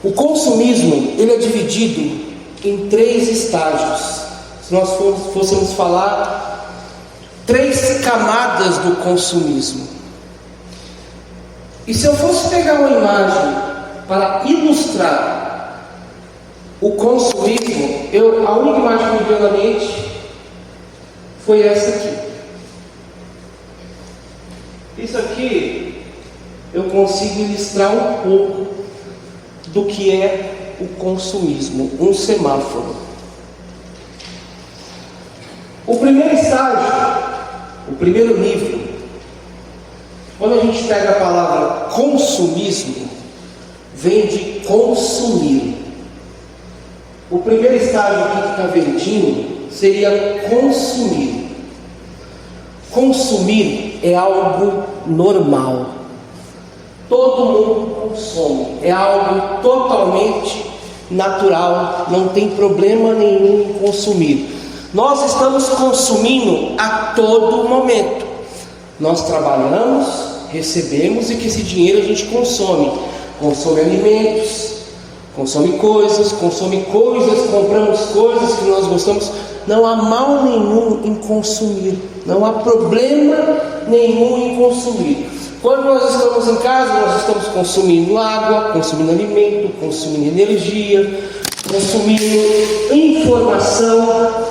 O consumismo, ele é dividido em 3 estágios. Se nós fôssemos falar 3 camadas do consumismo. E se eu fosse pegar uma imagem para ilustrar o consumismo, a única imagem que me veio na mente foi essa aqui. Isso aqui eu consigo ilustrar um pouco do que é o consumismo, um semáforo. O primeiro estágio, o primeiro nível, quando a gente pega a palavra consumismo, vem de consumir. O primeiro estágio aqui que está verdinho seria consumir. Consumir é algo normal. Todo mundo consome. É algo totalmente natural. Não tem problema nenhum em consumir. Nós estamos consumindo a todo momento. Nós trabalhamos, recebemos e que esse dinheiro a gente consome. Consome alimentos, consome coisas, compramos coisas que nós gostamos. Não há mal nenhum em consumir. Não há problema nenhum em consumir. Quando nós estamos em casa, nós estamos consumindo água, consumindo alimento, consumindo energia, consumindo informação.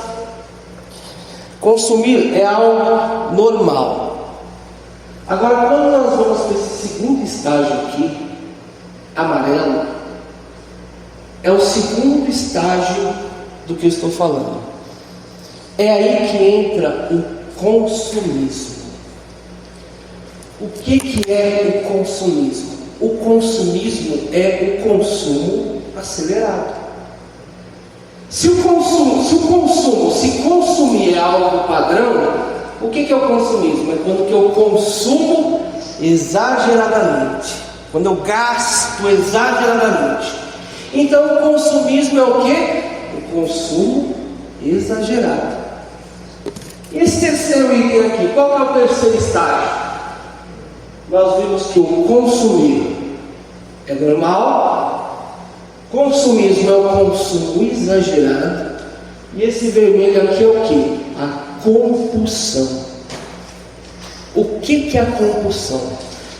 Consumir é algo normal. Agora, quando nós vamos para esse segundo estágio aqui, amarelo, é o segundo estágio do que eu estou falando. É aí que entra o consumismo. O que é o consumismo? O consumismo é o consumo acelerado. Se consumir é algo padrão, o que é o consumismo? É quando que eu consumo exageradamente, quando eu gasto exageradamente. Então o consumismo é o que? O consumo exagerado. Esse terceiro item aqui, qual é o terceiro estágio? Nós vimos que o consumir é normal. Consumismo é o consumo exagerado. E esse vermelho aqui é o que? A compulsão. O que é a compulsão?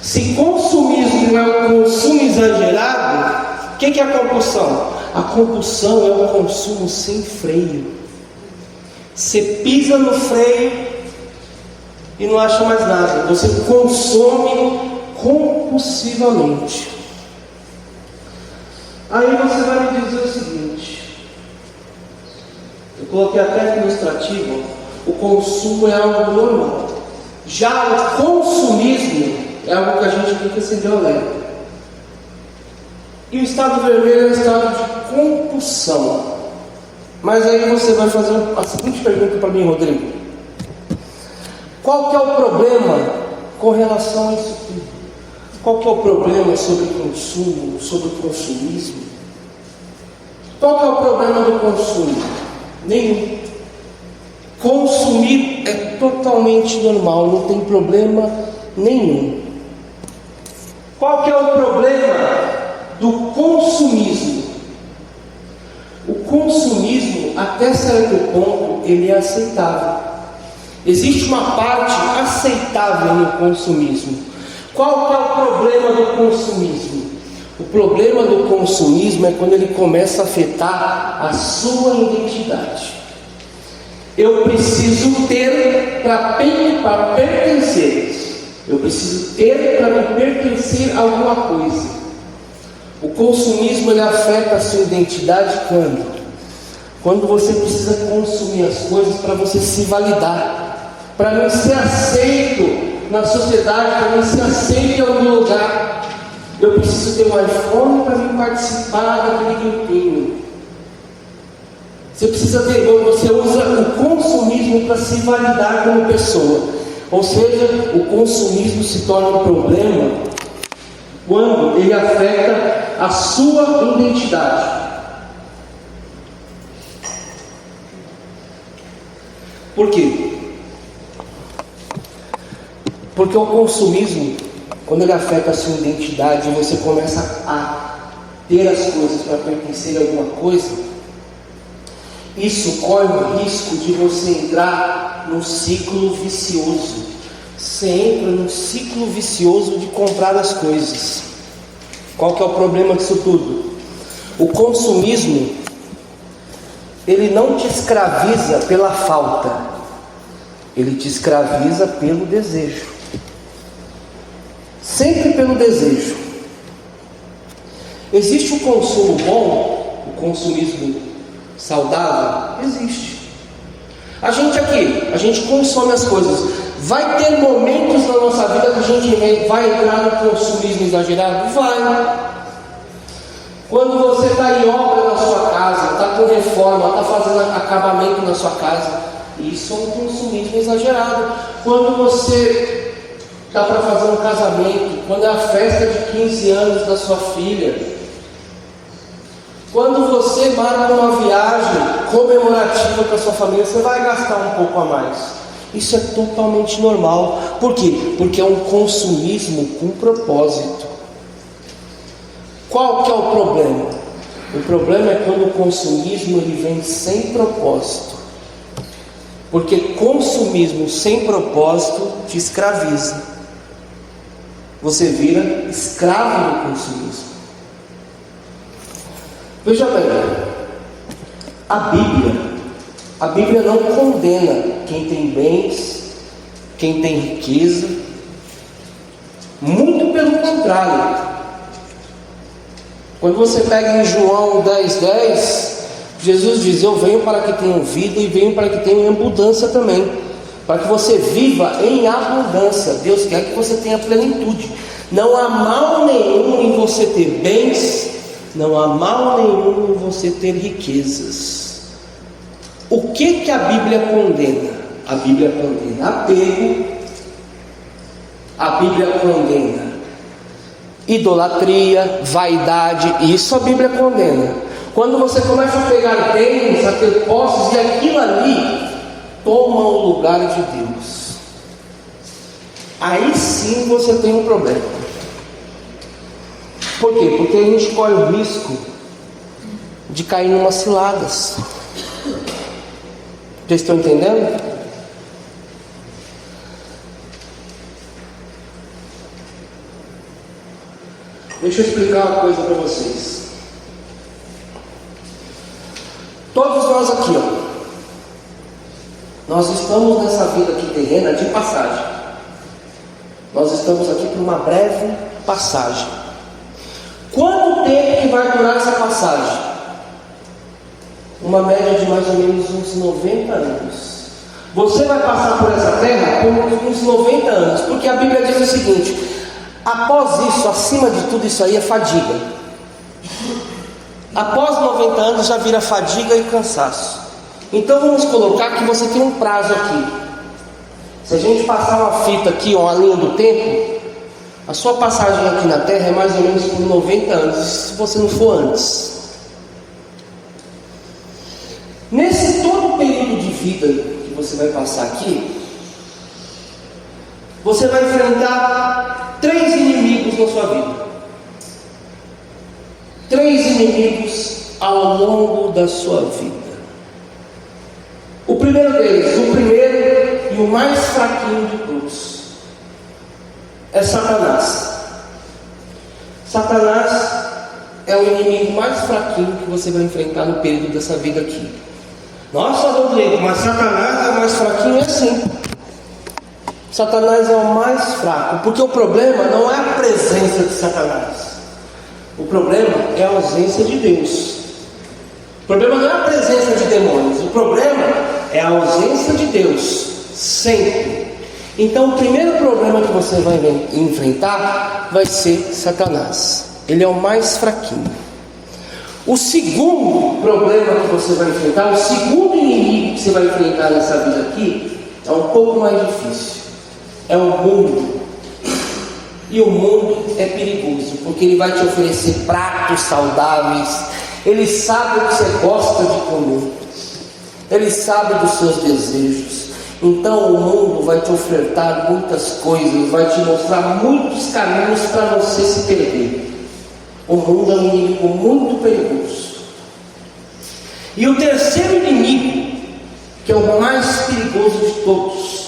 Se consumismo é o consumo exagerado, o que é a compulsão? A compulsão é o consumo sem freio. Você pisa no freio e não acha mais nada. Você consome compulsivamente. Aí você vai me dizer o seguinte: eu coloquei até ilustrativo, o consumo é algo normal. Já o consumismo é algo que a gente tem que acender o alerta. E o estado vermelho é o estado de compulsão. Mas aí você vai fazer a seguinte pergunta para mim, Rodrigo: qual que é o problema com relação a isso tudo? Qual que é o problema sobre consumo, sobre consumismo? Qual que é o problema do consumo? Nenhum. Consumir é totalmente normal, não tem problema nenhum. Qual que é o problema do consumismo? O consumismo, até certo ponto, ele é aceitável. Existe uma parte aceitável no consumismo. Qual que é o problema do consumismo? O problema do consumismo é quando ele começa a afetar a sua identidade. Eu preciso ter para pertencer. Eu preciso ter para me pertencer a alguma coisa. O consumismo ele afeta a sua identidade quando? Quando você precisa consumir as coisas para você se validar, para não ser aceito na sociedade, para não ser aceito em algum lugar. Eu preciso ter um iPhone para vir participar daquele grupinho. Você usa o consumismo para se validar como pessoa. Ou seja, o consumismo se torna um problema quando ele afeta a sua identidade. Por quê? Porque o consumismo, quando ele afeta a sua identidade, você começa a ter as coisas para pertencer a alguma coisa, isso corre o risco de você entrar num ciclo vicioso. Você entra num ciclo vicioso de comprar as coisas. Qual que é o problema disso tudo? O consumismo, ele não te escraviza pela falta, ele te escraviza pelo desejo. Sempre pelo desejo. Existe o consumo bom, o consumismo saudável? Existe. A gente consome as coisas. Vai ter momentos na nossa vida que a gente vai entrar no consumismo exagerado? Vai. Quando você está em obra na sua casa, está com reforma, está fazendo acabamento na sua casa, isso é um consumismo exagerado. Quando você está para fazer um casamento, quando é a festa de 15 anos da sua filha, quando você marca uma viagem comemorativa com a sua família, você vai gastar um pouco a mais. Isso é totalmente normal. Por quê? Porque é um consumismo com propósito. Qual que é o problema? O problema é quando o consumismo ele vem sem propósito. Porque consumismo sem propósito te escraviza. Você vira escravo do consumismo. Veja bem, a Bíblia não condena quem tem bens, quem tem riqueza. Muito pelo contrário. Quando você pega em João 10:10, Jesus diz: eu venho para que tenham vida e venho para que tenham em abundância também. Para que você viva em abundância. Deus quer que você tenha plenitude. Não há mal nenhum em você ter bens, não há mal nenhum em você ter riquezas. O que a Bíblia condena? A Bíblia condena apego, a Bíblia condena idolatria, vaidade, isso a Bíblia condena. Quando você começa a pegar bens, a ter posses, e aquilo ali toma o lugar de Deus, aí sim você tem um problema. Por quê? Porque a gente corre o risco de cair em umas ciladas. Vocês estão entendendo? Deixa eu explicar uma coisa para vocês. Todos nós aqui, nós estamos nessa vida aqui terrena de passagem. Nós estamos aqui por uma breve passagem. Quanto tempo que vai durar essa passagem? Uma média de mais ou menos uns 90 anos. Você vai passar por essa terra por uns 90 anos, porque a Bíblia diz o seguinte: após isso, acima de tudo isso aí é fadiga. Após 90 anos já vira fadiga e cansaço. Então vamos colocar que você tem um prazo aqui. Se a gente passar uma fita aqui, uma linha do tempo, a sua passagem aqui na Terra é mais ou menos por 90 anos, se você não for antes. Nesse todo período de vida que você vai passar aqui, você vai enfrentar 3 inimigos na sua vida. 3 inimigos ao longo da sua vida. O primeiro deles, o primeiro e o mais fraquinho de todos, é Satanás. Satanás é o inimigo mais fraquinho que você vai enfrentar no período dessa vida aqui. Nossa, Rodrigo, mas Satanás é o mais fraquinho? É sim. Satanás é o mais fraco, porque o problema não é a presença de Satanás. O problema é a ausência de Deus. O problema não é a presença de demônios. O problema é a ausência de Deus, sempre. Então o primeiro problema que você vai enfrentar vai ser Satanás. Ele é o mais fraquinho. O segundo problema que você vai enfrentar, o segundo inimigo que você vai enfrentar nessa vida aqui, é um pouco mais difícil. É o mundo. E o mundo é perigoso, porque ele vai te oferecer pratos saudáveis. Ele sabe o que você gosta de comer. Ele sabe dos seus desejos. Então o mundo vai te ofertar muitas coisas, vai te mostrar muitos caminhos para você se perder. O mundo é um inimigo muito perigoso. E o terceiro inimigo, que é o mais perigoso de todos,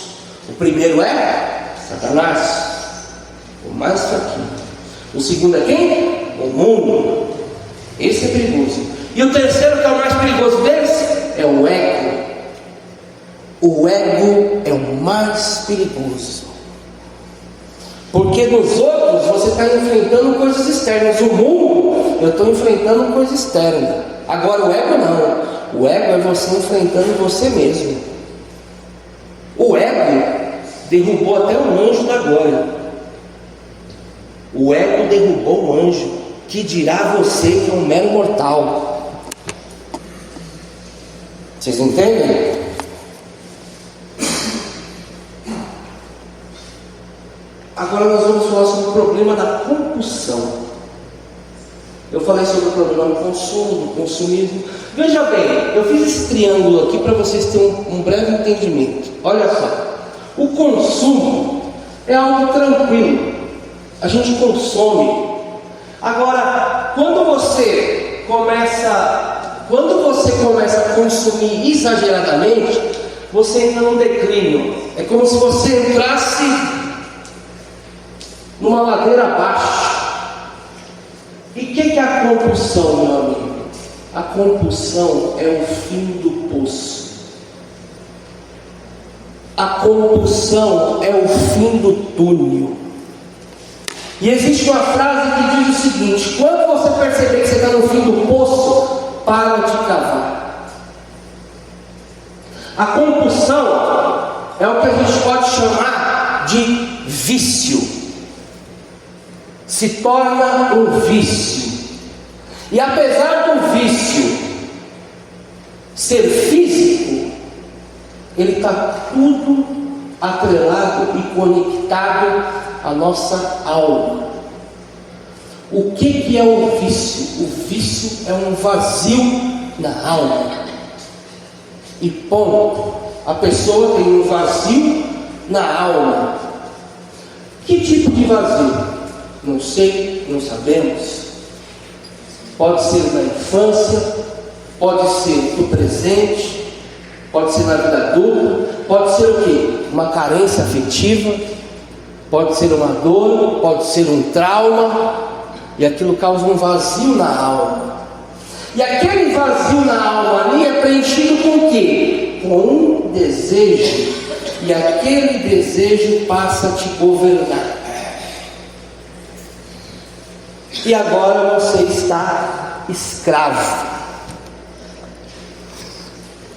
o primeiro é Satanás, o mais fraquinho. O segundo é quem? O mundo. Esse é perigoso. E o terceiro, que é o mais perigoso deles, é o ego. O ego é o mais perigoso. Porque nos outros você está enfrentando coisas externas. O mundo, eu estou enfrentando coisa externa. Agora o ego não. O ego é você enfrentando você mesmo. O ego derrubou até o anjo da glória. O ego derrubou o anjo. Que dirá você que é um mero mortal? Vocês entendem? Agora nós vamos falar sobre o problema da compulsão. Eu falei sobre o problema do consumo, do consumismo. Veja bem, eu fiz esse triângulo aqui para vocês terem um breve entendimento. Olha só, o consumo é algo tranquilo. A gente consome. Agora, quando você começa a consumir exageradamente, você entra num declínio. É como se você entrasse numa ladeira abaixo. E o que é a compulsão, meu amigo? A compulsão é o fim do poço. A compulsão é o fim do túnel. E existe uma frase que diz o seguinte: quando você perceber que você está no fim do poço, para de cavar. A compulsão é o que a gente pode chamar de vício. Se torna um vício. E apesar do vício ser físico, ele está tudo atrelado e conectado à nossa alma. O que é o vício? O vício é um vazio na alma. E ponto. A pessoa tem um vazio na alma. Que tipo de vazio? Não sei, não sabemos. Pode ser na infância, pode ser no presente, pode ser na vida adulta, pode ser o quê? Uma carência afetiva, pode ser uma dor, pode ser um trauma, e aquilo causa um vazio na alma. E aquele vazio na alma ali é preenchido com o quê? Com um desejo, e aquele desejo passa a te governar. E agora você está escravo.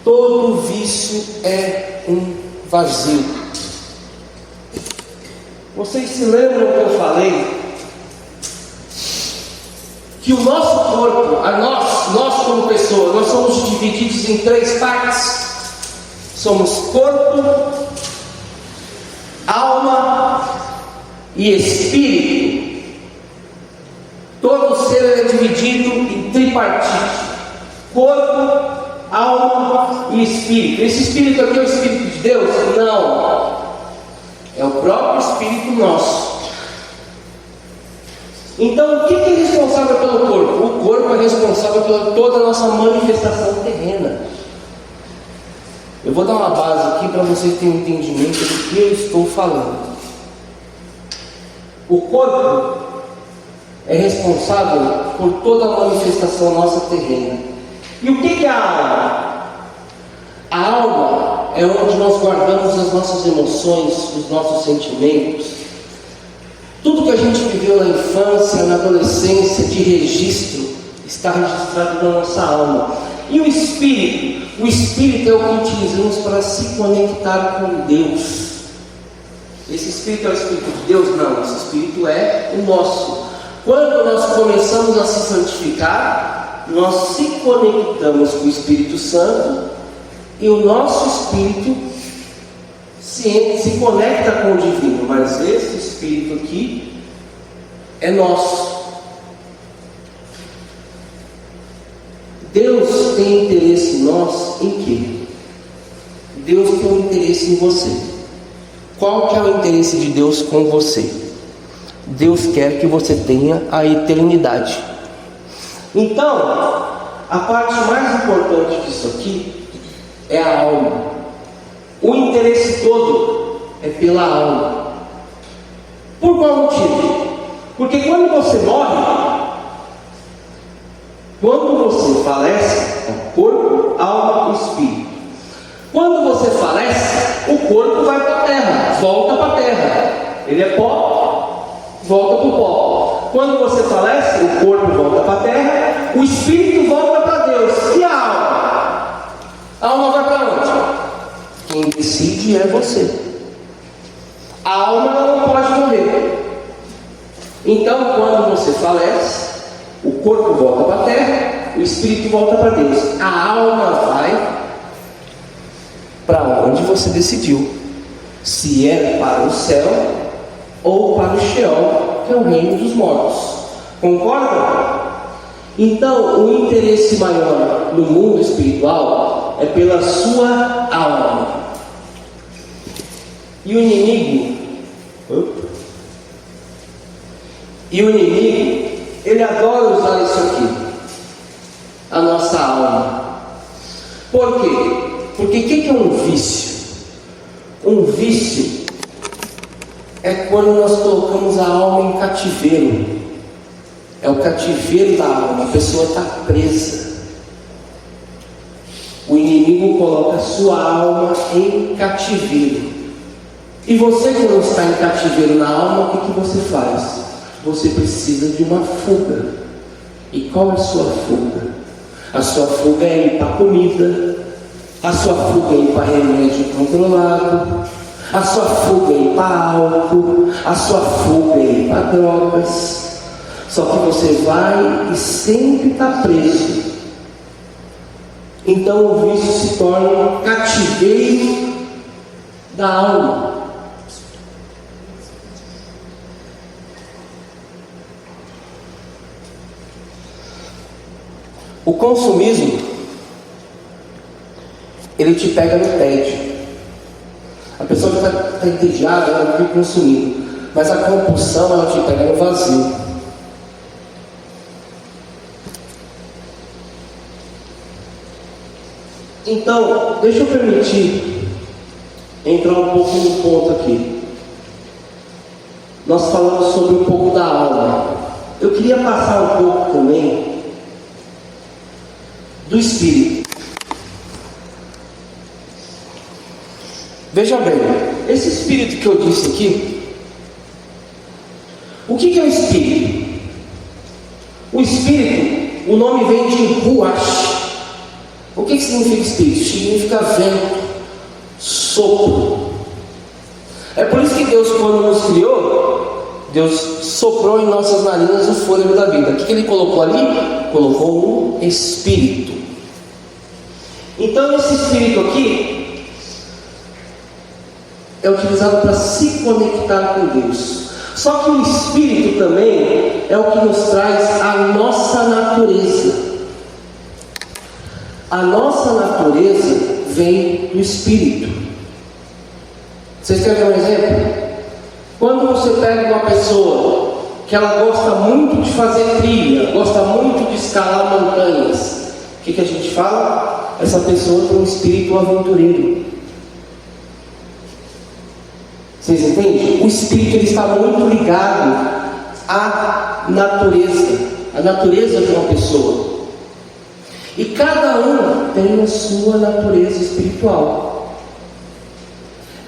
Todo vício é um vazio. Vocês se lembram que eu falei que o nosso corpo, nós como pessoa, nós somos divididos em 3 partes. Somos corpo, alma e espírito. Todo ser é dividido em tripartite: corpo, alma e espírito. Esse espírito aqui é o Espírito de Deus? Não, é o próprio Espírito nosso. Então, o que é responsável pelo corpo? O corpo é responsável por toda a nossa manifestação terrena. Eu vou dar uma base aqui para vocês terem um entendimento do que eu estou falando. O corpo é responsável por toda a manifestação nossa terrena. E o que é a alma? A alma é onde nós guardamos as nossas emoções, os nossos sentimentos. Tudo que a gente viveu na infância, na adolescência, de registro, está registrado na nossa alma. E o espírito? O espírito é o que utilizamos para se conectar com Deus. Esse espírito é o Espírito de Deus? Não, esse espírito é o nosso. Quando nós começamos a se santificar, nós se conectamos com o Espírito Santo e o nosso espírito se conecta com o divino. Mas esse espírito aqui é nosso. Deus tem interesse em nós em quê? Deus tem um interesse em você. Qual que é o interesse de Deus com você? Deus quer que você tenha a eternidade. Então, a parte mais importante disso aqui é a alma. O interesse todo é pela alma. Por qual motivo? Porque quando você morre, quando você falece, é corpo, alma e espírito. Quando você falece, o corpo vai para a terra, volta para a terra. Ele é pó, volta para o pó. Quando você falece, o corpo volta para a terra, o espírito volta para Deus. E a alma? A alma vai para onde? Quem decide é você. A alma não pode morrer. Então, quando você falece, o corpo volta para a terra, o espírito volta para Deus. A alma vai para onde você decidiu. Se é para o céu ou para o Sheol, que é o reino dos mortos. Concordam? Então, o interesse maior no mundo espiritual é pela sua alma. E o inimigo, ele adora usar isso aqui, a nossa alma. Por quê? Porque o que é um vício? Um vício é quando nós colocamos a alma em cativeiro. É o cativeiro da alma, a pessoa está presa. O inimigo coloca a sua alma em cativeiro. E você que não está em cativeiro na alma, o que você faz? Você precisa de uma fuga. E qual é a sua fuga? A sua fuga é ir para a comida, a sua fuga é ir para remédio controlado, a sua fuga é ir para álcool, a sua fuga é ir para drogas. Só que você vai e sempre está preso. Então o vício se torna um cativeiro da alma. O consumismo, ele te pega no tédio. A pessoa que está entediada, ela vive consumindo. Mas a compulsão, ela te pega no vazio. Então, deixa eu permitir entrar um pouco no ponto aqui. Nós falamos sobre um pouco da alma. Eu queria passar um pouco também do espírito. Veja bem, esse espírito que eu disse aqui, o que é o espírito? O espírito, o nome vem de Ruach. O que significa espírito? Significa vento, sopro. É por isso que Deus, quando nos criou, Deus soprou em nossas narinas o fôlego da vida. O que ele colocou ali? Colocou um espírito. Então esse espírito aqui é utilizado para se conectar com Deus. Só que o espírito também é o que nos traz a nossa natureza. A nossa natureza vem do espírito. Vocês querem um exemplo? Quando você pega uma pessoa que ela gosta muito de fazer trilha, gosta muito de escalar montanhas, o que a gente fala? Essa pessoa tem um espírito aventureiro. Vocês entendem? O espírito ele está muito ligado à natureza de uma pessoa. E cada um tem a sua natureza espiritual.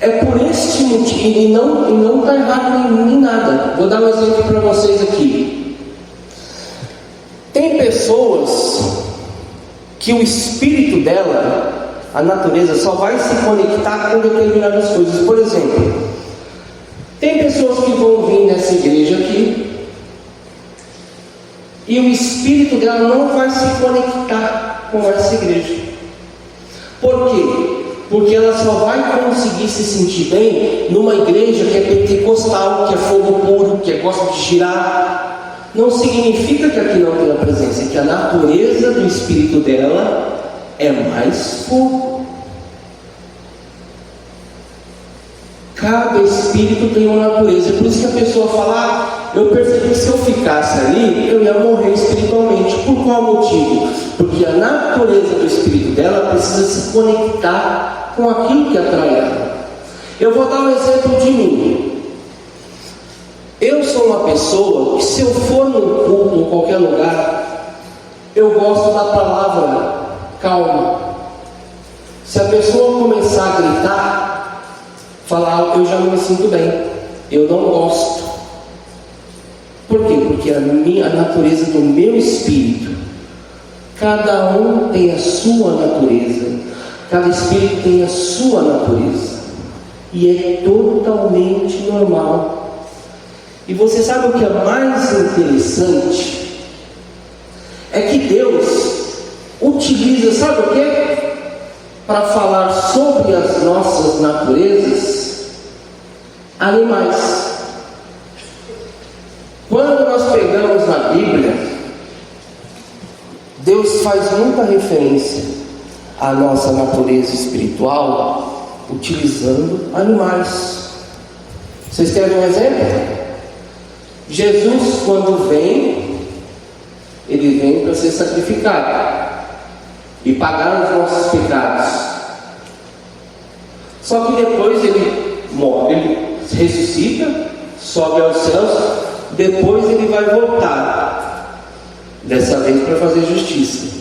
É por este motivo, e não está errado em nada. Vou dar um exemplo para vocês aqui. Tem pessoas que o espírito dela, a natureza, só vai se conectar com determinadas coisas. Por exemplo, tem pessoas que vão vir nessa igreja aqui e o espírito dela não vai se conectar com essa igreja. Por quê? Porque ela só vai conseguir se sentir bem numa igreja que é pentecostal, que é fogo puro, que gosta de girar. Não significa que aqui não tem a presença, é que a natureza do espírito dela é mais fogo. Cada espírito tem uma natureza. É por isso que a pessoa fala: eu percebi que se eu ficasse ali, eu ia morrer espiritualmente. Por qual motivo? Porque a natureza do espírito dela precisa se conectar com aquilo que atrai ela. Eu vou dar um exemplo de mim. Eu sou uma pessoa que, se eu for num culto, em qualquer lugar, eu gosto da palavra calma. Se a pessoa começar a gritar, falar, eu já não me sinto bem, eu não gosto. Por quê? Porque a natureza do meu espírito, cada um tem a sua natureza, cada espírito tem a sua natureza, e é totalmente normal. E você sabe o que é mais interessante? É que Deus utiliza, sabe o quê? Para falar sobre as nossas naturezas, animais. Quando nós pegamos na Bíblia, Deus faz muita referência à nossa natureza espiritual utilizando animais. Vocês querem um exemplo? Jesus, quando vem, ele vem para ser sacrificado e pagar os nossos pecados. Só que depois ele morre, ele ressuscita, sobe aos céus, depois ele vai voltar, dessa vez para fazer justiça.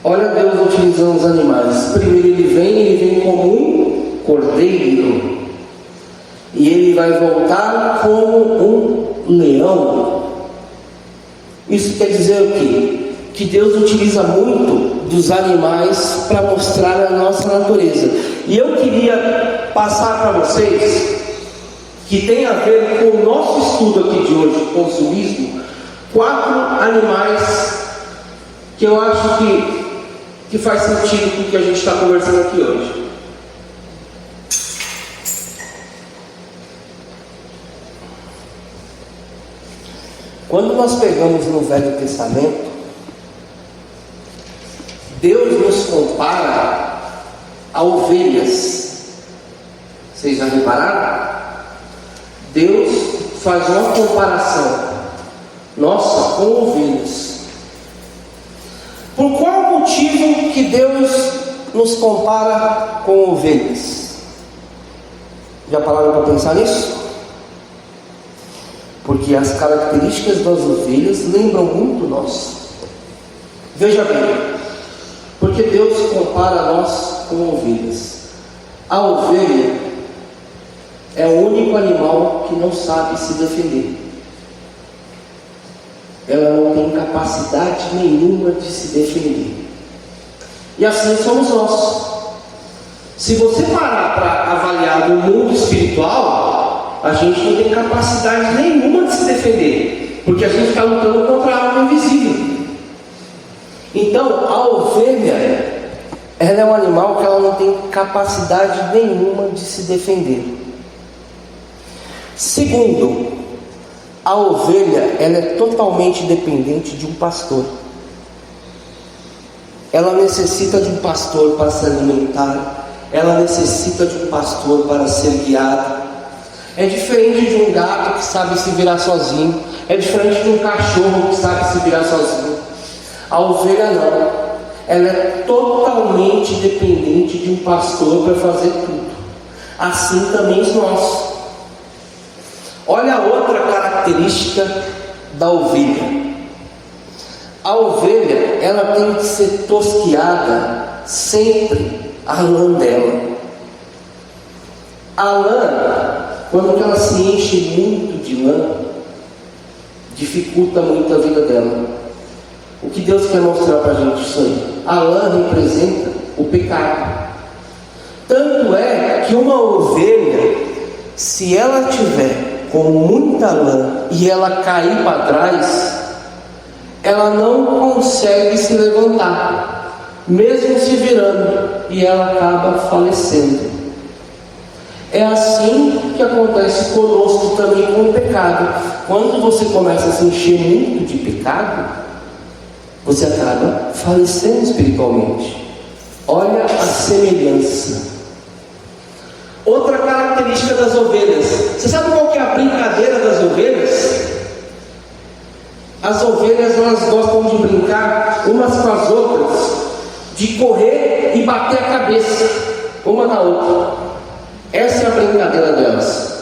Olha Deus utilizando os animais. Primeiro ele vem como um cordeiro, e ele vai voltar como um leão. Isso quer dizer o quê? Que Deus utiliza muito dos animais para mostrar a nossa natureza. E eu queria passar para vocês, que tem a ver com o nosso estudo aqui de hoje, consumismo, 4 animais que eu acho que faz sentido com o que a gente está conversando aqui hoje. Quando nós pegamos no Velho Testamento, Deus nos compara a ovelhas. Vocês já repararam? Deus faz uma comparação nossa com ovelhas. Por qual motivo que Deus nos compara com ovelhas? Já pararam para pensar nisso? Porque as características das ovelhas lembram muito nós. Veja bem, porque Deus compara nós com ovelhas. A ovelha é o único animal que não sabe se defender. Ela não tem capacidade nenhuma de se defender. E assim somos nós. Se você parar para avaliar no mundo espiritual, a gente não tem capacidade nenhuma de se defender, porque a gente está lutando contra a arma invisível. Então, a ovelha, ela é um animal que ela não tem capacidade nenhuma de se defender. Segundo, a ovelha, ela é totalmente dependente de um pastor. Ela necessita de um pastor para se alimentar, ela necessita de um pastor para ser guiada. É diferente de um gato que sabe se virar sozinho, é diferente de um cachorro que sabe se virar sozinho. A ovelha não, ela é totalmente dependente de um pastor para fazer tudo. Assim também nós. Olha a outra característica da ovelha. A ovelha, ela tem que ser tosquiada sempre a lã dela. A lã, quando ela se enche muito de lã, dificulta muito a vida dela. O que Deus quer mostrar para a gente isso aí? A lã representa o pecado. Tanto é que uma ovelha, se ela tiver com muita lã e ela cair para trás, ela não consegue se levantar, mesmo se virando, e ela acaba falecendo. É assim que acontece conosco também com o pecado. Quando você começa a se encher muito de pecado, você acaba falecendo espiritualmente. Olha a semelhança. Outra característica das ovelhas. Você sabe qual que é a brincadeira das ovelhas? As ovelhas, elas gostam de brincar umas com as outras, de correr e bater a cabeça uma na outra. Essa é a brincadeira delas.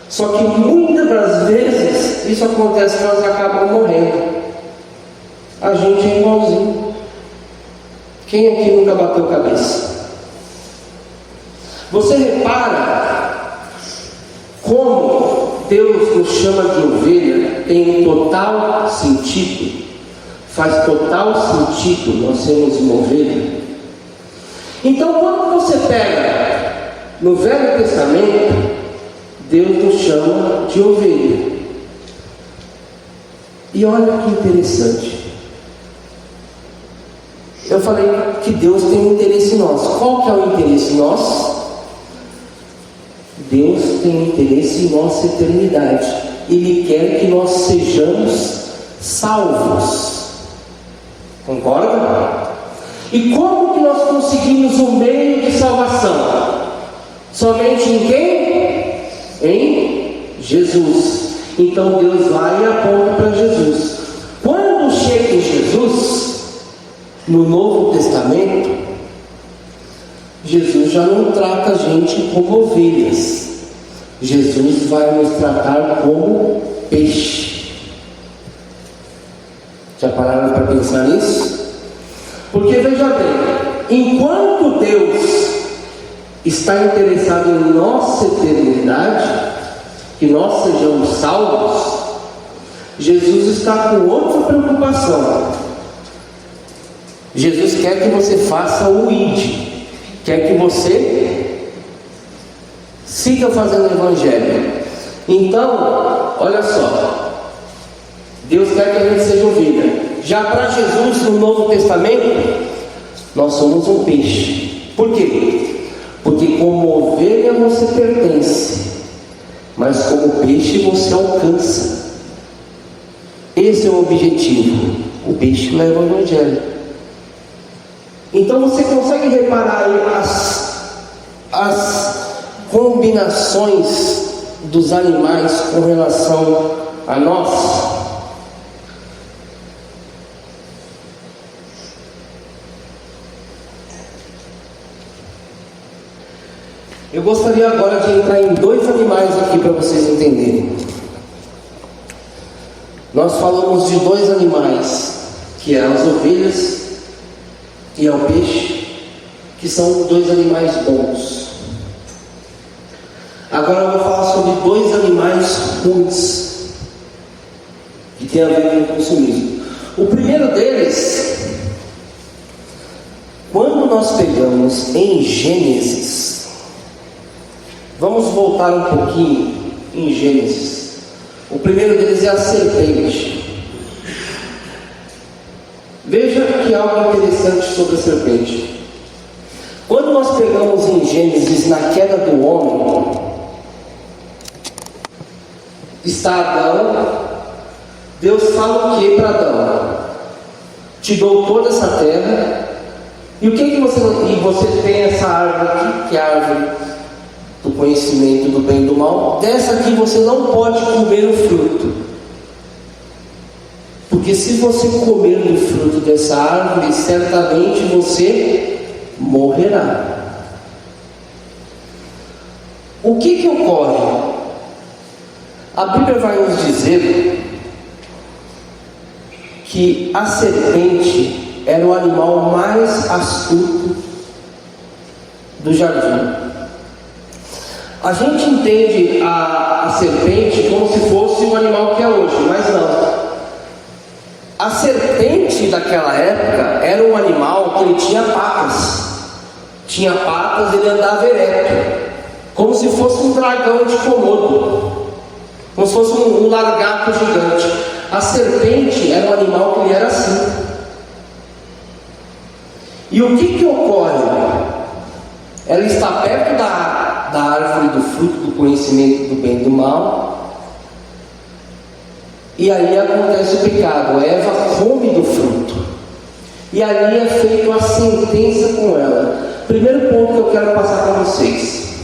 Só que muitas das vezes isso acontece que elas acabam morrendo. A gente é igualzinho. Quem aqui nunca bateu a cabeça? Você repara como Deus nos chama de ovelha? Tem total sentido. Faz total sentido nós sermos uma ovelha. Então, quando você pega no Velho Testamento, Deus nos chama de ovelha. E olha que interessante. Eu falei que Deus tem um interesse em nós. Qual que é o interesse em nós? Deus tem interesse em nossa eternidade. Ele quer que nós sejamos salvos. Concorda? E como que nós conseguimos o meio de salvação? Somente em quem? Em Jesus. Então Deus vai e aponta para Jesus. Quando chega em Jesus, no Novo Testamento, Jesus já não trata a gente como ovelhas. Jesus vai nos tratar como peixe. Já pararam para pensar nisso? Porque veja bem, enquanto Deus está interessado em nossa eternidade, que nós sejamos salvos, Jesus está com outra preocupação. Jesus quer que você faça o ID, quer que você siga fazendo o Evangelho. Então, olha só, Deus quer que a gente seja ovelha. Já para Jesus, no Novo Testamento, nós somos um peixe. Por quê? Porque como ovelha você pertence, mas como peixe você alcança. Esse é o objetivo. O peixe leva o Evangelho. Então você consegue reparar aí as combinações dos animais com relação a nós? Eu gostaria agora de entrar em dois animais aqui para vocês entenderem. Nós falamos de dois animais, que é as ovelhas e é o peixe, que são dois animais bons. Agora eu vou falar sobre dois animais ruins, que tem a ver com o consumismo. O primeiro deles, quando nós pegamos em Gênesis, vamos voltar um pouquinho em Gênesis. O primeiro deles é a serpente. Veja que algo interessante sobre a serpente. Quando nós pegamos em Gênesis, na queda do homem, está Adão. Deus fala o que para Adão? Te dou toda essa terra. E o que você tem essa árvore aqui, que é a árvore do conhecimento do bem e do mal. Dessa aqui você não pode comer o fruto, porque se você comer do fruto dessa árvore, certamente você morrerá. O que ocorre? A Bíblia vai nos dizer que a serpente era o animal mais astuto do jardim. A gente entende a serpente como se fosse o animal que é hoje, mas não. A serpente daquela época era um animal que ele tinha patas. Tinha patas, ele andava ereto, como se fosse um dragão de Komodo, como se fosse um lagarto gigante. A serpente era um animal que ele era assim. E o que ocorre? Ela está perto da árvore do fruto do conhecimento do bem e do mal, e aí acontece o pecado. Eva come do fruto, e ali é feita a sentença com ela. Primeiro ponto que eu quero passar para vocês: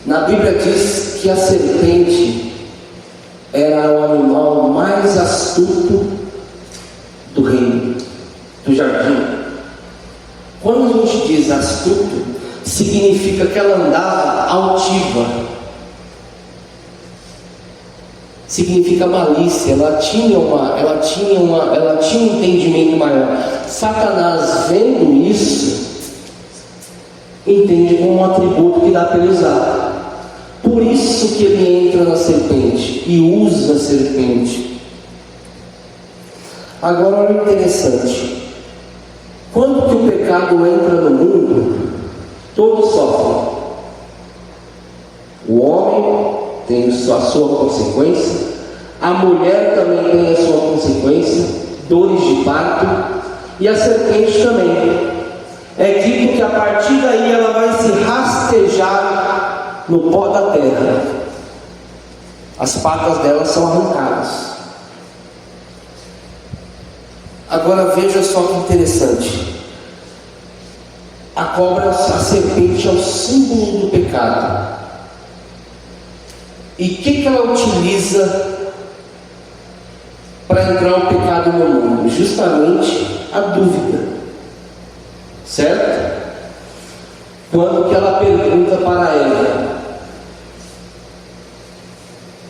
Na Bíblia diz que a serpente era o animal mais astuto do reino, do jardim. Quando a gente diz astuto, significa que ela andava altiva, significa malícia, ela tinha um entendimento maior. Satanás, vendo isso, entende como um atributo que dá para ele usar. Por isso que ele entra na serpente e usa a serpente. Agora, olha interessante. Quando que o pecado entra no mundo, todos sofrem. O homem tem a sua consequência, a mulher também tem a sua consequência, dores de parto, e a serpente também. É dito que a partir daí ela vai se rastejar no pó da terra. As patas dela são arrancadas. Agora veja só que interessante. A cobra, a serpente, é o símbolo do pecado. E o que ela utiliza para entrar o pecado no mundo? Justamente a dúvida. Certo? Quando que ela pergunta para Eva: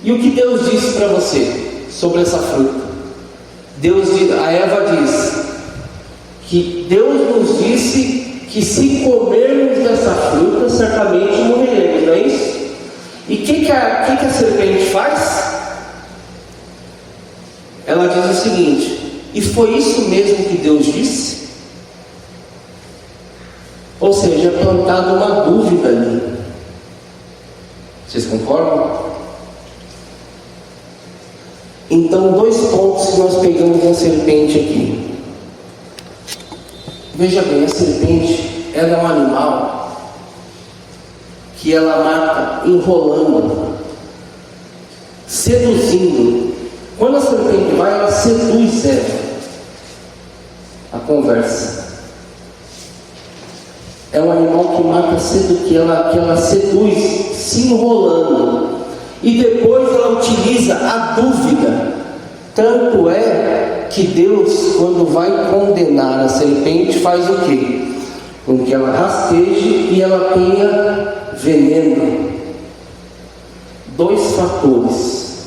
e o que Deus disse para você sobre essa fruta? A Eva diz que Deus nos disse que se comermos dessa fruta, certamente morreremos, não é isso? E o que a serpente faz? Ela diz o seguinte: e foi isso mesmo que Deus disse? Ou seja, é plantada uma dúvida ali. Vocês concordam? Então, 2 pontos que nós pegamos na serpente aqui. Veja bem, a serpente, ela é um animal que ela mata enrolando, seduzindo. Quando a serpente vai, ela seduz a conversa. É um animal que mata que ela seduz, se enrolando. E depois ela utiliza a dúvida. Tanto é que Deus, quando vai condenar a serpente, faz o quê? Com que ela rasteje e ela tenha veneno. 2 fatores.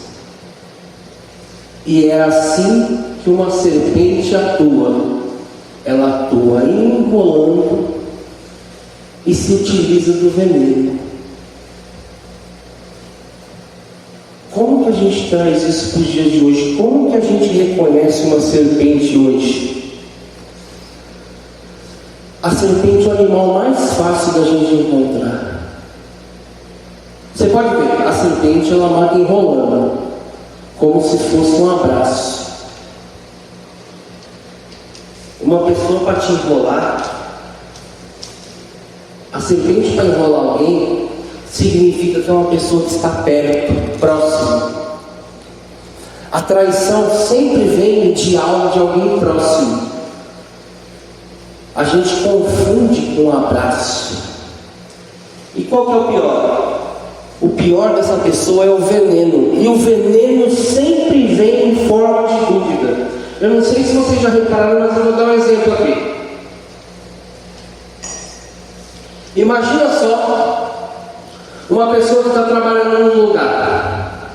E é assim que uma serpente atua. Ela atua enrolando e se utiliza do veneno. Como que a gente traz isso para os dias de hoje? Como que a gente reconhece uma serpente hoje? A serpente é o animal mais fácil da gente encontrar. Você pode ver, a serpente ela mata enrolando, como se fosse um abraço. Uma pessoa para te enrolar, a serpente para enrolar alguém, significa que é uma pessoa que está perto, próximo. A traição sempre vem de alguém próximo. A gente confunde com um abraço. E qual que é o pior? O pior dessa pessoa é o veneno. E o veneno sempre vem em forma de dúvida. Eu não sei se vocês já repararam, mas eu vou dar um exemplo aqui. Imagina só uma pessoa que está trabalhando num lugar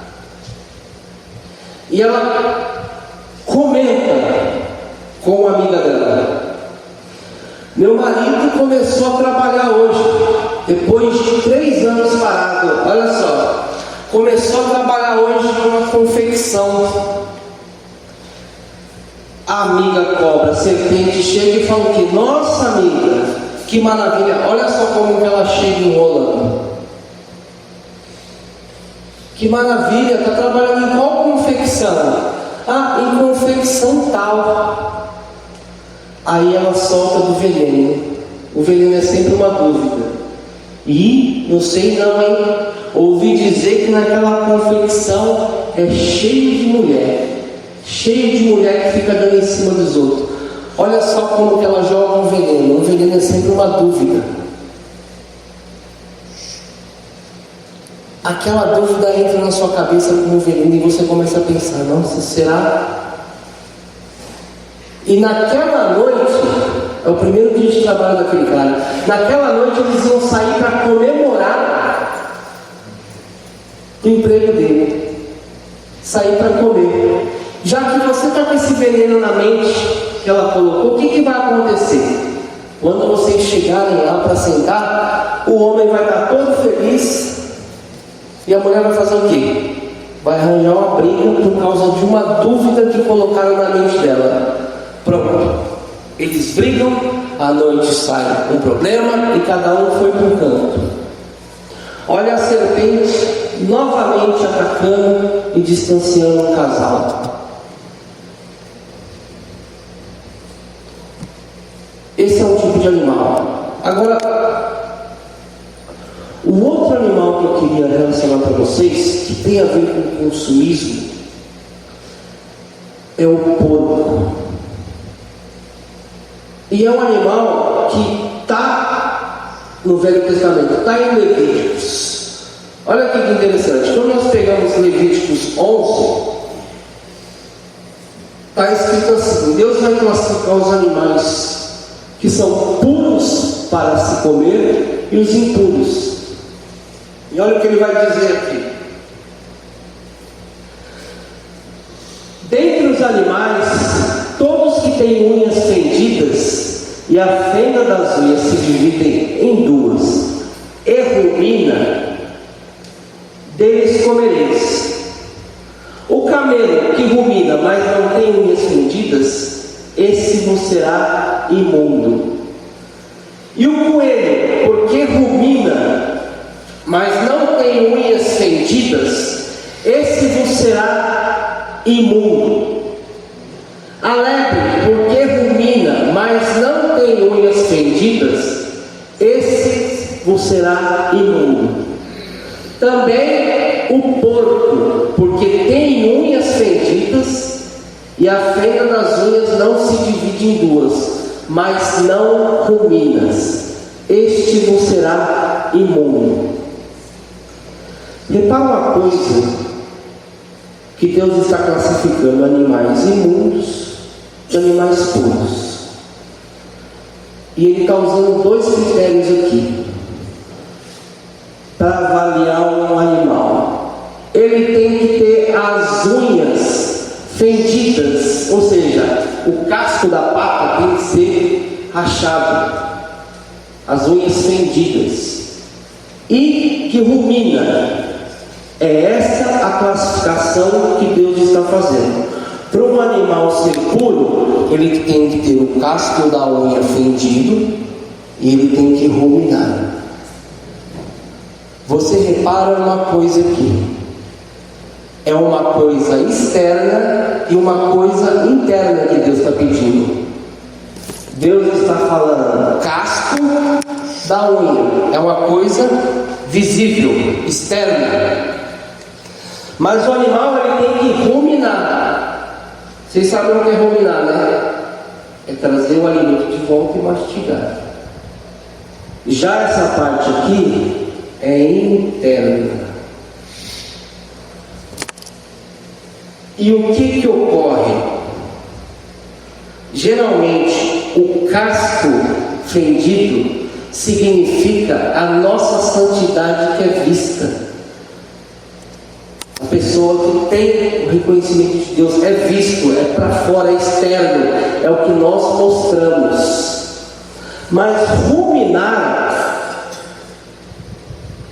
e ela comenta com uma amiga dela: meu marido começou a trabalhar hoje, depois de 3 anos parado. Olha só, começou a trabalhar hoje numa confecção. A amiga cobra, a serpente chega e fala que: nossa amiga, que maravilha, olha só como ela chega enrolando. Que maravilha, está trabalhando em qual confecção? Ah, em confecção tal. Aí ela solta do veneno. O veneno é sempre uma dúvida. E, não sei não, hein? Ouvi dizer que naquela confecção é cheio de mulher. Cheio de mulher que fica dando em cima dos outros. Olha só como que ela joga um veneno. Um veneno é sempre uma dúvida. aquela dúvida entra na sua cabeça como um veneno e você começa a pensar: nossa, será? E naquela noite, é o primeiro dia de trabalho daquele cara, naquela noite eles iam sair para comemorar o emprego dele, sair para comer. Já que você está com esse veneno na mente que ela colocou, o que vai acontecer? Quando vocês chegarem lá para sentar, o homem vai estar todo feliz e a mulher vai fazer o quê? Vai arranjar uma briga por causa de uma dúvida que colocaram na mente dela. Pronto, eles brigam, à noite sai um problema e cada um foi para um canto. Olha a serpente novamente atacando e distanciando o casal. Esse é um tipo de animal. Agora, o outro animal que eu queria relacionar para vocês, que tem a ver com o consumismo, é o porco. E é um animal que está no Velho Testamento, está em Levíticos. Olha que interessante, quando nós pegamos Levíticos 11, está escrito assim: Deus vai classificar os animais que são puros para se comer e os impuros. E olha o que ele vai dizer aqui: dentre os animais, todos que têm unhas fendidas e a fenda das unhas se dividem em duas, e rumina, deles comereis. O camelo que rumina, mas não tem unhas fendidas, esse vos será imundo. E o coelho, porque rumina, mas não tem unhas fendidas, esse vos será imundo. A lebre, porque rumina, mas não tem unhas fendidas, esse vos será imundo. Também o porco, porque tem unhas fendidas, e a fenda das unhas não se divide em duas, mas não ruminas, este vos será imundo. Repara uma coisa, que Deus está classificando animais imundos de animais puros. E Ele está usando dois critérios aqui para avaliar um animal. Ele tem que ter as unhas fendidas, ou seja, o casco da pata tem que ser rachado, as unhas fendidas, e que rumina. É essa a classificação que Deus está fazendo. Para um animal ser puro, ele tem que ter o casco da unha fendido e ele tem que ruminar. Você repara uma coisa aqui: é uma coisa externa e uma coisa interna que Deus está pedindo. Deus está falando casco da unha, é uma coisa visível, externa. Mas o animal ele tem que ruminar. Vocês sabem o que é ruminar, né? É trazer o alimento de volta e mastigar. Já essa parte aqui é interna. E o que ocorre? Geralmente o casco fendido significa a nossa santidade que é vista. A pessoa que tem o reconhecimento de Deus é visto, é para fora, é externo, é o que nós mostramos. Mas ruminar,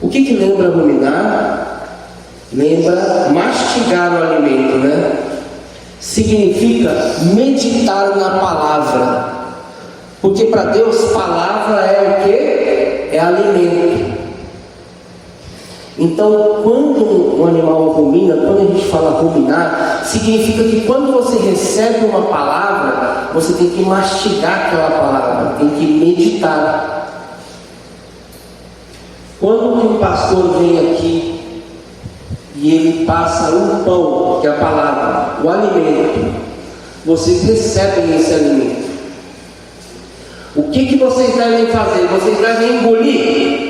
o que lembra ruminar? Lembra mastigar o alimento, né? Significa meditar na palavra. Porque para Deus palavra é o que? É alimento. Então, quando um animal rumina, quando a gente fala ruminar, significa que quando você recebe uma palavra, você tem que mastigar aquela palavra, tem que meditar. Quando um pastor vem aqui e ele passa um pão, que é a palavra, o alimento, vocês recebem esse alimento. O que vocês devem fazer? Vocês devem engolir?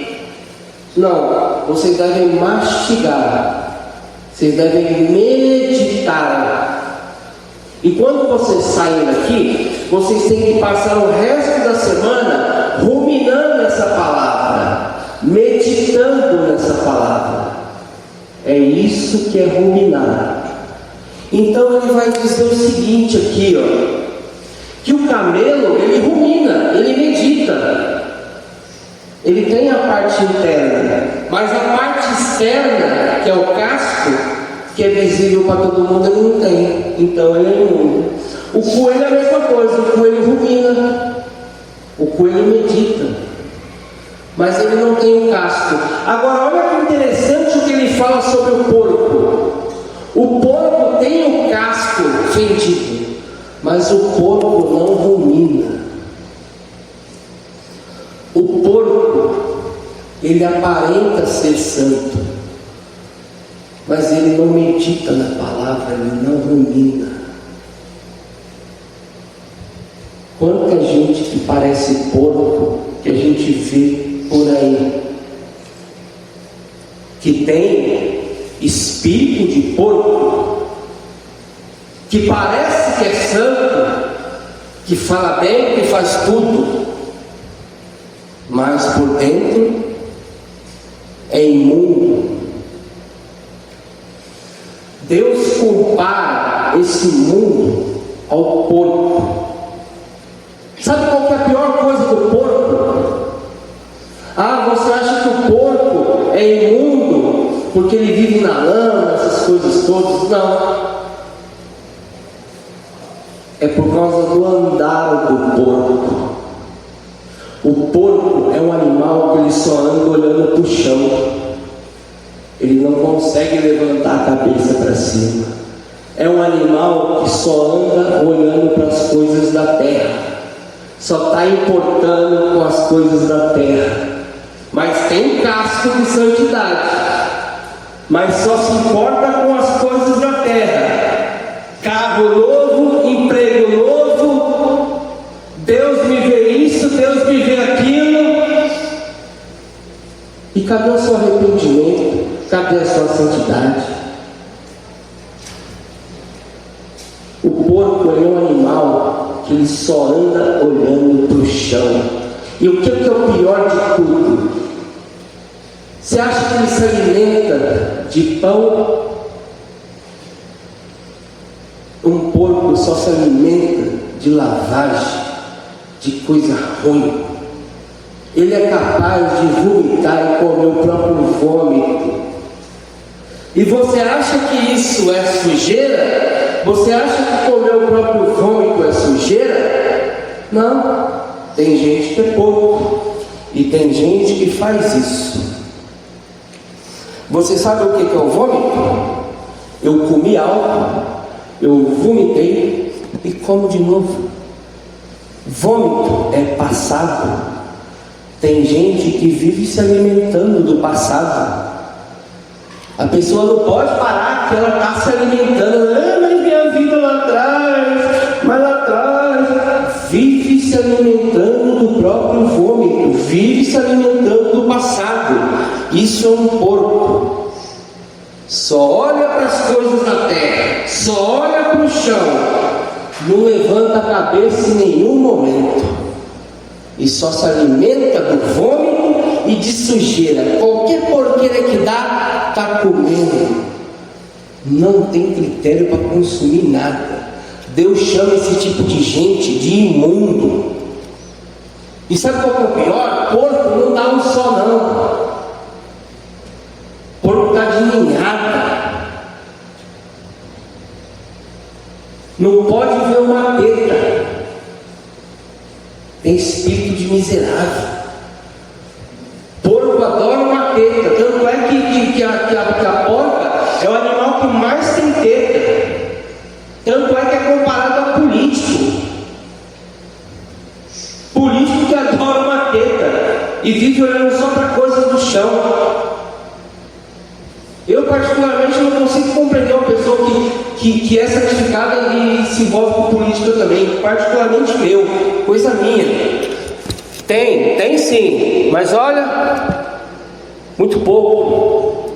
Não. vocês devem mastigar, vocês devem meditar. E quando vocês saem daqui, vocês têm que passar o resto da semana ruminando essa palavra, meditando nessa palavra. É isso que é ruminar. Então ele vai dizer o seguinte aqui, que o camelo, ele rumina, ele medita. Ele tem a parte interna, mas a parte externa, que é o casco, que é visível para todo mundo, ele não tem. Então ele é imundo. O coelho é a mesma coisa, o coelho rumina, o coelho medita, mas ele não tem o casco. Agora olha que interessante o que ele fala sobre o porco. O porco tem o casco fendido, mas o porco não rumina. O porco, ele aparenta ser santo, mas ele não medita na palavra, ele não rumina. Quanta gente que parece porco que a gente vê por aí, que tem espírito de porco, que parece que é santo, que fala bem, que faz tudo, mas por dentro é imundo. Deus compara esse mundo ao porco. Sabe qual que é a pior coisa do porco? Você acha que o porco é imundo porque ele vive na lama, essas coisas todas? Não. É por causa do andar do porco. O porco é um animal que ele só anda olhando para o chão. Ele não consegue levantar a cabeça para cima. É um animal que só anda olhando para as coisas da terra. Só está importando com as coisas da terra. Mas tem casco de santidade. Mas só se importa com as coisas da terra. Carro novo, emprego novo. Deus me vê isso, Deus me vê aquilo. E cadê o seu arrependimento? Cadê a sua santidade? O porco é um animal que ele só anda olhando para o chão. E o que é o pior de tudo? Você acha que ele se alimenta de pão? Um porco só se alimenta de lavagem, de coisa ruim. Ele é capaz de vomitar e comer o próprio vômito. E você acha que isso é sujeira? Você acha que comer o próprio vômito é sujeira? Não. Tem gente que é porco. E tem gente que faz isso. Você sabe o que é o vômito? Eu comi algo, eu vomitei e como de novo. Vômito é passado. Tem gente que vive se alimentando do passado. A pessoa não pode parar, que ela está se alimentando. Mas minha vida lá atrás, mas lá atrás. Vive se alimentando do próprio vômito. Vive se alimentando do passado. Isso é um porco. Só olha para as coisas da terra. Só olha para o chão. Não levanta a cabeça em nenhum momento. E só se alimenta do vômito e de sujeira. Qualquer porqueira que dá, está comendo. Não tem critério para consumir nada. Deus chama esse tipo de gente de imundo. E sabe qual é o pior? Porco não dá um só não. Porco está de ninhada. Não pode ver uma teta. Tem espírito de miserável. Porco adora uma teta. Tanto é que a porca é o animal que mais tem teta. Tanto é que é comparado a político. Político que adora uma teta e vive olhando só para coisas do chão. Eu particularmente não consigo compreender uma pessoa que é santificada e se envolve com política também. Particularmente eu, coisa minha. Tem sim, mas olha, Muito pouco.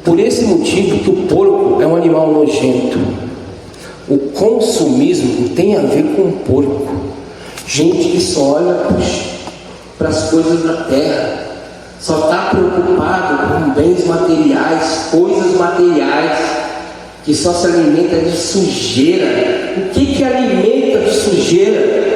Por esse motivo que o porco é um animal nojento. O consumismo tem a ver com o porco. Gente que só olha para as coisas da terra, só está preocupado com bens materiais, coisas materiais, que só se alimenta de sujeira. O que alimenta de sujeira?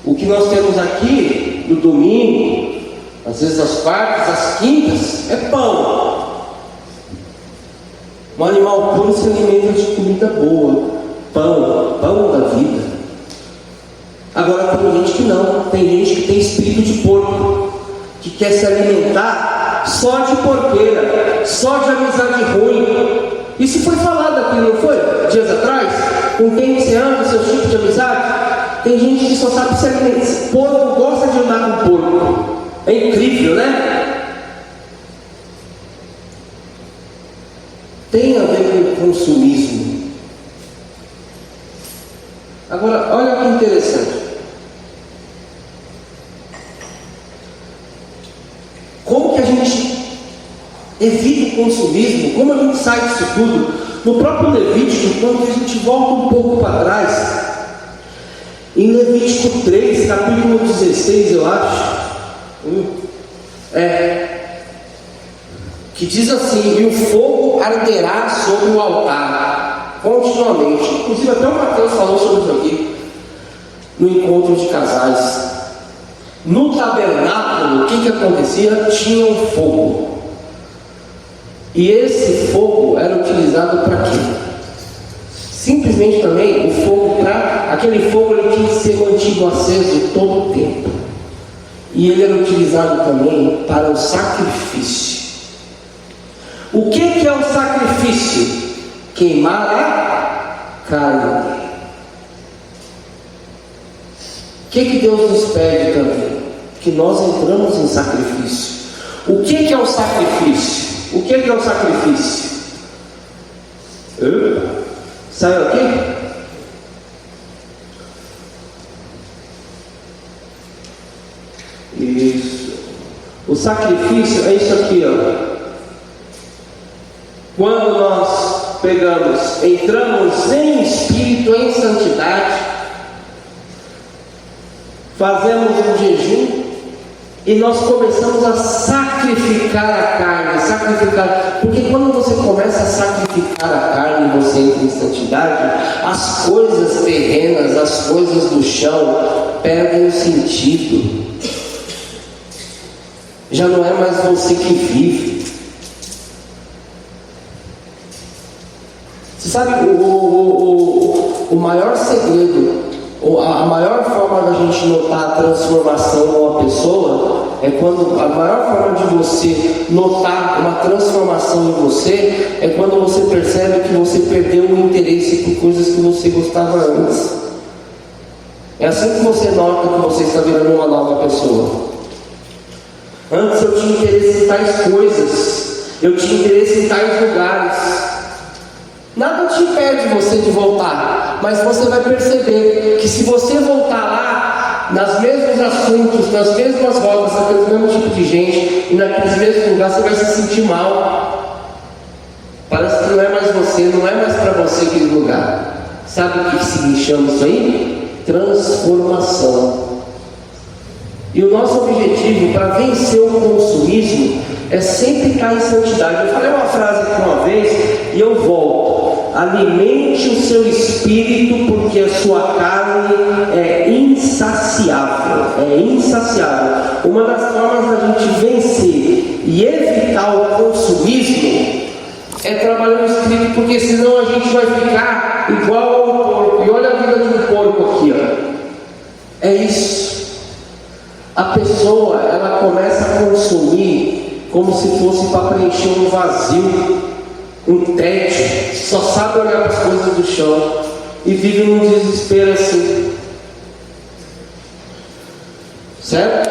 O que nós temos aqui no domingo, às vezes às quartas, às quintas, é pão. Um animal puro se alimenta de comida boa, pão da vida. Agora tem gente que não, tem gente que tem espírito de porco, que quer se alimentar só de porqueira, só de amizade ruim. Isso foi falado aqui, não foi? Dias atrás? Com quem você anda, seu tipo de amizade? Tem gente que só sabe se alimentar. Porco gosta de andar com porco. É incrível, né? Tem a ver com o consumismo. Agora, olha que interessante. Como que a gente evita o consumismo? Como a gente sai disso tudo? No próprio Levítico, quando a gente volta um pouco para trás, em Levítico 3, capítulo 16, eu acho, que diz assim: e o fogo arderá sobre o altar continuamente. Inclusive até o Mateus falou sobre isso aqui no encontro de casais. No tabernáculo, o que acontecia? Tinha um fogo. E esse fogo era utilizado para quê? Simplesmente também o fogo aquele fogo ele tinha que ser mantido aceso todo o tempo. E ele era utilizado também para o sacrifício. O que é o sacrifício? Queimar a carne. O que Deus nos pede também? Que nós entramos em sacrifício. O que é o sacrifício? O que é o sacrifício? Saiu aqui? Isso. O sacrifício é isso aqui, ó. Quando nós entramos em espírito, em santidade, fazemos um jejum e nós começamos a sacrificar a carne, porque quando você começa a sacrificar a carne, você entra em santidade, as coisas terrenas, as coisas do chão perdem o sentido. Já não é mais você que vive. Você sabe, o maior segredo, a maior forma da gente notar a transformação numa pessoa é quando a maior forma de você notar uma transformação em você é quando você percebe que você perdeu o interesse por coisas que você gostava antes. É assim que você nota que você está virando uma nova pessoa. Antes eu tinha interesse em tais coisas, eu tinha interesse em tais lugares. Nada te impede você de voltar, mas você vai perceber que se você voltar lá, nos mesmos assuntos, nas mesmas rodas, naquele mesmo tipo de gente, e naqueles mesmos lugares, você vai se sentir mal. Parece que não é mais você, não é mais para você aquele lugar. Sabe o que se chama isso aí? Transformação. E o nosso objetivo para vencer o consumismo é sempre estar em santidade. Eu falei uma frase aqui uma vez e eu volto. Alimente o seu espírito, porque a sua carne é insaciável. É insaciável. Uma das formas da gente vencer e evitar o consumismo é trabalhar o espírito, porque senão a gente vai ficar igual ao porco. E olha a vida de um porco aqui, ó. É isso. A pessoa, ela começa a consumir como se fosse para preencher um vazio, um tédio, só sabe olhar para as coisas do chão e vive num desespero assim, certo?